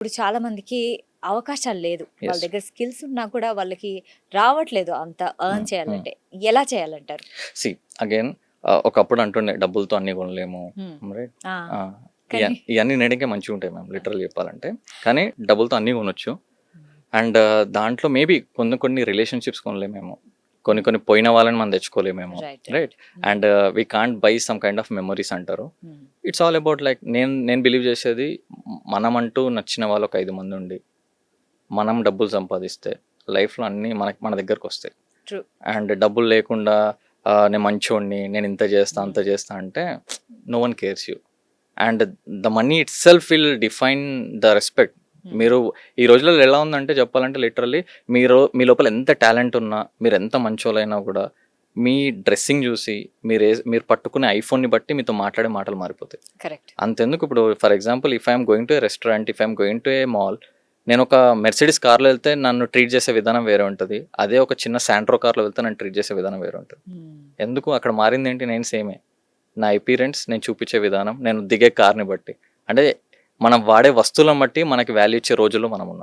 ఇప్పుడు చాలా మందికి అవకాశాలు లేదు. వాళ్ళ యెస్. దగ్గర స్కిల్స్ ఉన్నా కూడా వాళ్ళకి రావట్లేదు అంత ఎర్న్ చేయాలంటే. ఎలా చేయాలంటారు? సీ అగైన్ ఒకప్పుడు అంటుండే డబ్బులతో అన్నీ కొనలేము. హ్మ్. రైట్. ఆ! ఆ! కానీ ఇయన్నీ వినడానికే మంచిగుంటాయి మ్యామ్ లిటరల్లీ చెప్పాలంటే. కానీ డబ్బులతో అన్నీ కొనొచ్చు. అండ్ దాంట్లో మేబీ కొన్ని రిలేషన్‌షిప్స్ కొనలేమేమో. కొన్ని పోయిన వాళ్ళని మనం తెచ్చుకోలేమేమో. Right. Right. And we can't buy some kind of memories అంటారు. Hmm. It's all about like నేను బిలీవ్ చేసేది మనమంటూ నచ్చిన వాళ్ళు ఒక 5 మంది ఉండి, మనం డబ్బులు సంపాదిస్తే లైఫ్‌లో అన్నీ మన దగ్గరకొస్తాయి. ట్రూ. అండ్ డబ్బులు లేకుండా నేను మంచోడిని, నేను ఇంత చేస్తా, అంత చేస్తా అంటే no one cares you. And the money itself will define the respect. మీరు ఈ రోజులలో ఎలా ఉందంటే చెప్పాలంటే లిటరల్లీ మీ లోపల ఎంత టాలెంట్ ఉన్నా, మీరు ఎంత మంచోళ్ళైనా కూడా మీ డ్రెస్సింగ్ చూసి మీరు పట్టుకునే ఐఫోన్ని బట్టి మీతో మాట్లాడే మాటలు మారిపోతాయి. కరెక్ట్. అంతెందుకు ఇప్పుడు for example if I'm going to A restaurant, if I'm going to A mall, నేను ఒక మెర్సిడీస్ కార్లో వెళ్తే నన్ను ట్రీట్ చేసే విధానం వేరే ఉంటుంది. అదే ఒక చిన్న శాంట్రో కార్లో వెళ్తే నన్ను ట్రీట్ చేసే విధానం వేరే ఉంటుంది. ఎందుకు అక్కడ మారింది ఏంటి? నేను సేమే. నా అపియరెన్స్, నేను చూపించే విధానం, నేను దిగే కార్ని బట్టి. అంటే మనం వాడే వస్తువులను బట్టి మనకి వాల్యూ ఇచ్చే రోజుల్లో మనం ఉన్నాం.